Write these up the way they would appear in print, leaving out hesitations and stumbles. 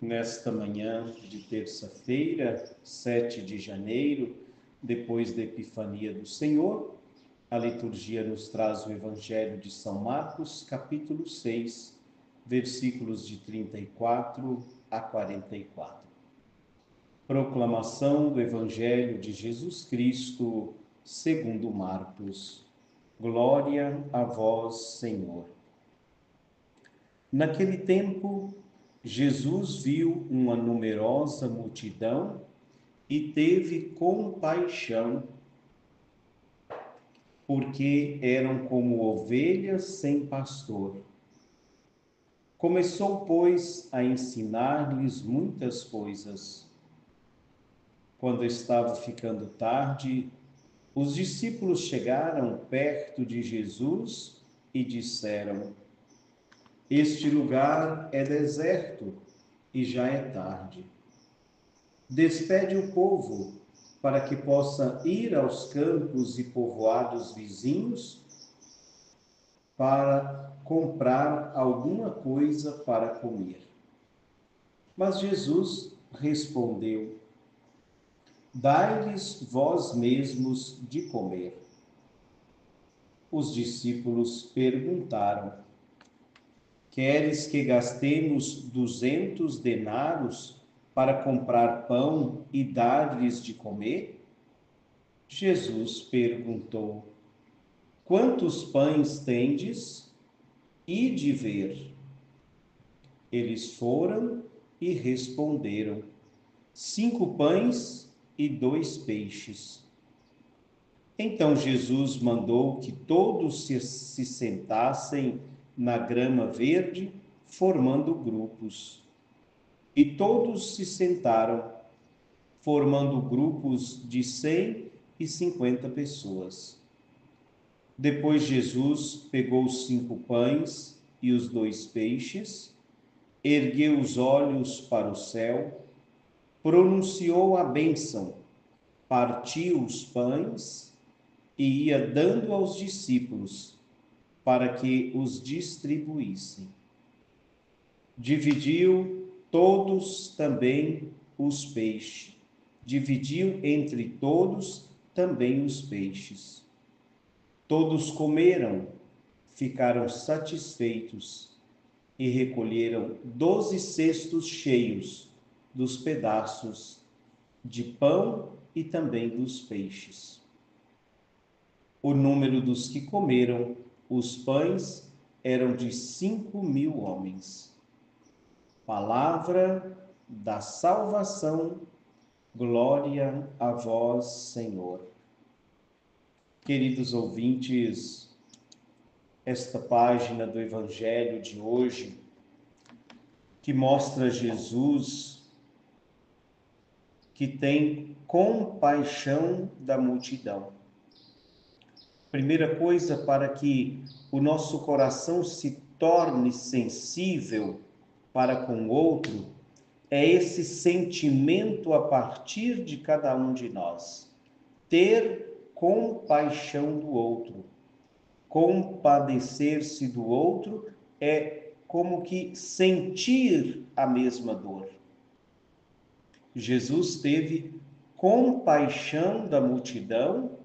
Nesta manhã de terça-feira, 7 de janeiro, depois da Epifania do Senhor, a liturgia nos traz o Evangelho de São Marcos, capítulo 6, versículos de 34 a 44. Proclamação do Evangelho de Jesus Cristo, segundo Marcos. Glória a vós, Senhor. Naquele tempo, Jesus viu uma numerosa multidão e teve compaixão, porque eram como ovelhas sem pastor. Começou, pois, a ensinar-lhes muitas coisas. Quando estava ficando tarde, os discípulos chegaram perto de Jesus e disseram: Este lugar é deserto e já é tarde. Despede o povo para que possa ir aos campos e povoados vizinhos para comprar alguma coisa para comer. Mas Jesus respondeu: Dai-lhes vós mesmos de comer. Os discípulos perguntaram: Queres que gastemos 200 denários para comprar pão e dar-lhes de comer? Jesus perguntou: Quantos pães tendes? Ide ver. Eles foram e responderam: 5 pães e 2 peixes. Então Jesus mandou que todos se sentassem na grama verde, formando grupos. E todos se sentaram, formando grupos de 150 pessoas. Depois Jesus pegou os 5 pães e os 2 peixes, ergueu os olhos para o céu, pronunciou a bênção, partiu os pães e ia dando aos discípulos para que os distribuíssem. Dividiu todos também os peixes. Dividiu entre todos também os peixes. Todos comeram, ficaram satisfeitos e recolheram 12 cestos cheios dos pedaços de pão e também dos peixes. O número dos que comeram os pães eram de 5.000 homens. Palavra da salvação, glória a vós, Senhor. Queridos ouvintes, esta página do Evangelho de hoje, que mostra Jesus que tem compaixão da multidão. Primeira coisa, para que o nosso coração se torne sensível para com o outro, é esse sentimento a partir de cada um de nós. Ter compaixão do outro. Compadecer-se do outro é como que sentir a mesma dor. Jesus teve compaixão da multidão,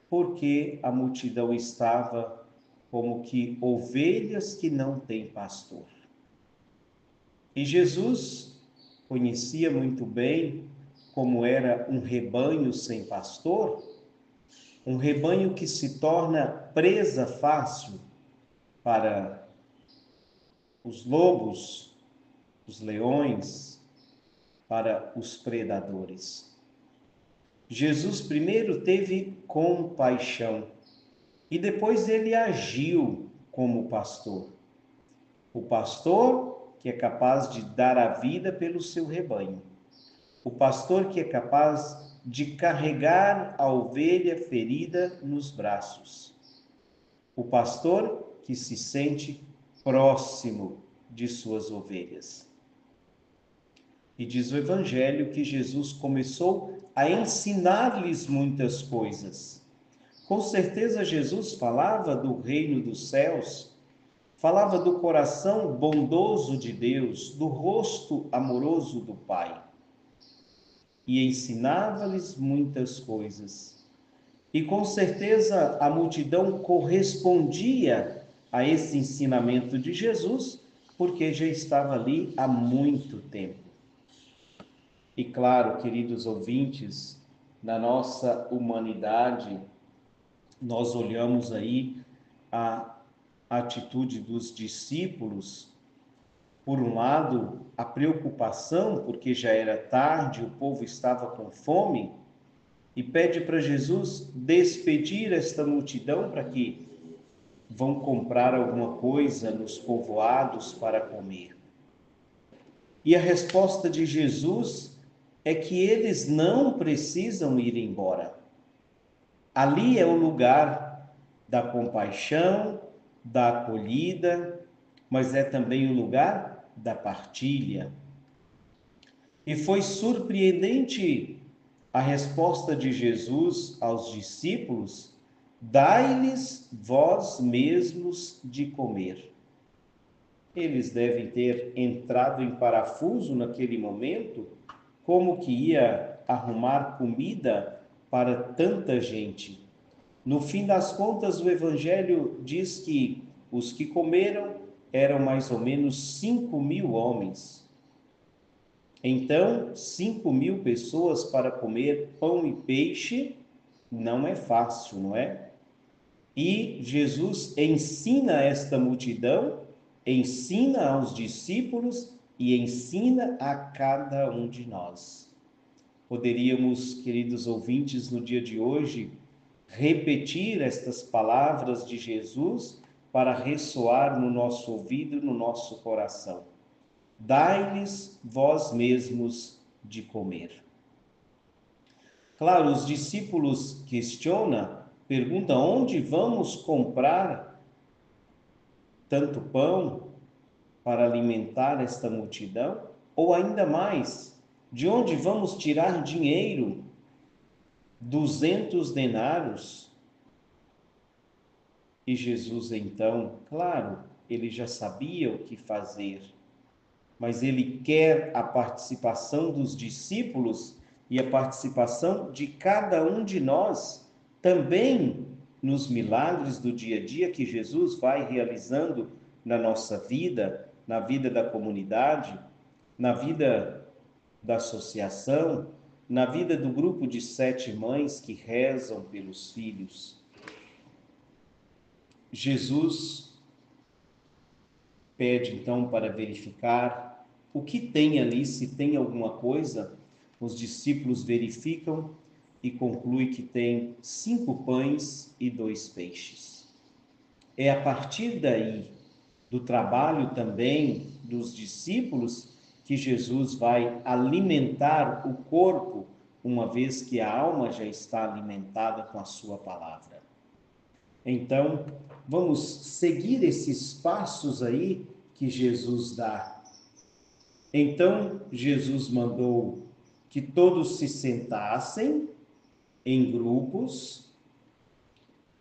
porque a multidão estava como que ovelhas que não têm pastor. E Jesus conhecia muito bem como era um rebanho sem pastor, um rebanho que se torna presa fácil para os lobos, os leões, para os predadores. Jesus primeiro teve compaixão e depois ele agiu como pastor. O pastor que é capaz de dar a vida pelo seu rebanho. O pastor que é capaz de carregar a ovelha ferida nos braços. O pastor que se sente próximo de suas ovelhas. E diz o Evangelho que Jesus começou a ensinar-lhes muitas coisas. Com certeza Jesus falava do reino dos céus, falava do coração bondoso de Deus, do rosto amoroso do Pai, e ensinava-lhes muitas coisas. E com certeza a multidão correspondia a esse ensinamento de Jesus, porque já estava ali há muito tempo. E claro, queridos ouvintes, na nossa humanidade, nós olhamos aí a atitude dos discípulos. Por um lado, a preocupação, porque já era tarde, o povo estava com fome, e pede para Jesus despedir esta multidão para que vão comprar alguma coisa nos povoados para comer. E a resposta de Jesus é que eles não precisam ir embora. Ali é o lugar da compaixão, da acolhida, mas é também o lugar da partilha. E foi surpreendente a resposta de Jesus aos discípulos: dai-lhes vós mesmos de comer. Eles devem ter entrado em parafuso naquele momento, como que ia arrumar comida para tanta gente. No fim das contas, o Evangelho diz que os que comeram eram mais ou menos 5.000 homens. Então, 5.000 pessoas para comer pão e peixe não é fácil, não é? E Jesus ensina esta multidão, ensina aos discípulos e ensina a cada um de nós. Poderíamos, queridos ouvintes, no dia de hoje, repetir estas palavras de Jesus para ressoar no nosso ouvido e no nosso coração. Dai-lhes vós mesmos de comer. Claro, os discípulos questionam, perguntam onde vamos comprar tanto pão para alimentar esta multidão? Ou ainda mais, de onde vamos tirar dinheiro? 200 denários? E Jesus então, claro, ele já sabia o que fazer, mas ele quer a participação dos discípulos e a participação de cada um de nós também nos milagres do dia a dia que Jesus vai realizando na nossa vida, na vida da comunidade, na vida da associação, na vida do grupo de 7 mães que rezam pelos filhos. Jesus pede então para verificar o que tem ali, se tem alguma coisa. Os discípulos verificam e concluem que tem 5 pães e 2 peixes. É a partir daí, do trabalho também dos discípulos, que Jesus vai alimentar o corpo, uma vez que a alma já está alimentada com a sua palavra. Então, vamos seguir esses passos aí que Jesus dá. Então, Jesus mandou que todos se sentassem em grupos.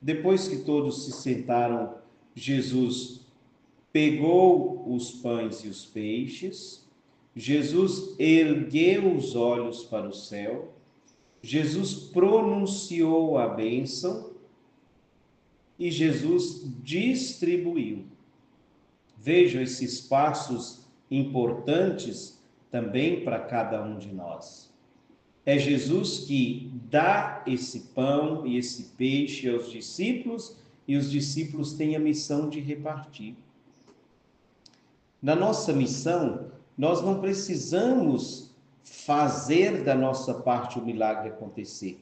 Depois que todos se sentaram, Jesus pegou os pães e os peixes. Jesus ergueu os olhos para o céu. Jesus pronunciou a bênção e Jesus distribuiu. Vejam esses passos importantes também para cada um de nós. É Jesus que dá esse pão e esse peixe aos discípulos e os discípulos têm a missão de repartir. Na nossa missão, nós não precisamos fazer da nossa parte o milagre acontecer.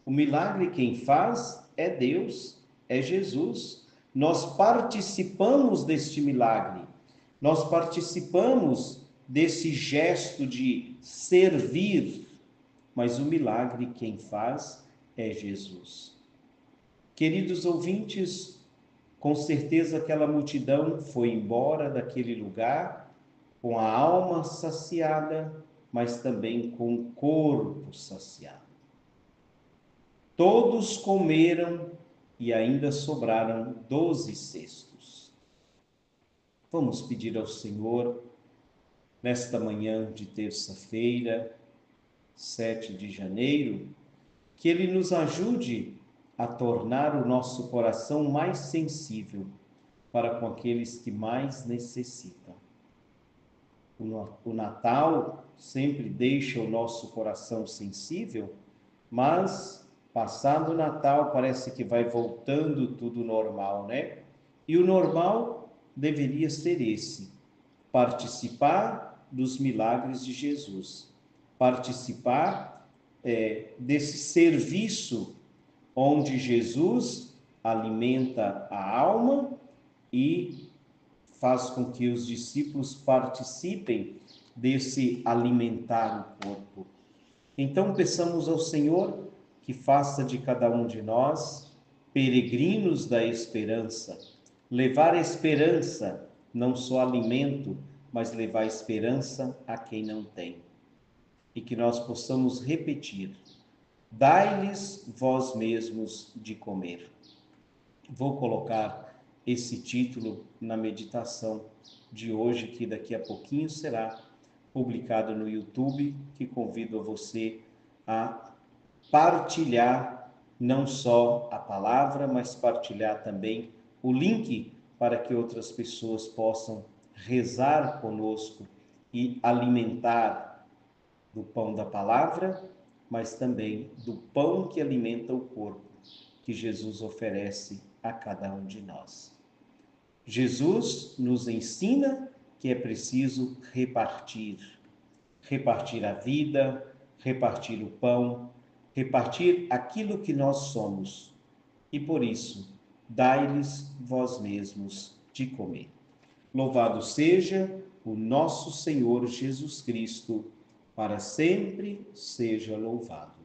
O milagre quem faz é Deus, é Jesus. Nós participamos deste milagre, nós participamos desse gesto de servir, mas o milagre quem faz é Jesus. Queridos ouvintes, com certeza aquela multidão foi embora daquele lugar com a alma saciada, mas também com o corpo saciado. Todos comeram e ainda sobraram 12 cestos. Vamos pedir ao Senhor, nesta manhã de terça-feira, 7 de janeiro, que Ele nos ajude a tornar o nosso coração mais sensível para com aqueles que mais necessitam. O Natal sempre deixa o nosso coração sensível, mas passado o Natal parece que vai voltando tudo normal, né? E o normal deveria ser esse: participar dos milagres de Jesus, participar desse serviço onde Jesus alimenta a alma e faz com que os discípulos participem desse alimentar o corpo. Então, peçamos ao Senhor que faça de cada um de nós peregrinos da esperança, levar a esperança, não só alimento, mas levar a esperança a quem não tem. E que nós possamos repetir: dai-lhes vós mesmos de comer. Vou colocar esse título na meditação de hoje, que daqui a pouquinho será publicado no YouTube, que convido a você a partilhar não só a palavra, mas partilhar também o link para que outras pessoas possam rezar conosco e alimentar do pão da palavra, mas também do pão que alimenta o corpo que Jesus oferece a cada um de nós. Jesus nos ensina que é preciso repartir a vida, repartir o pão, repartir aquilo que nós somos. E por isso, dai-lhes vós mesmos de comer. Louvado seja o nosso Senhor Jesus Cristo, para sempre seja louvado.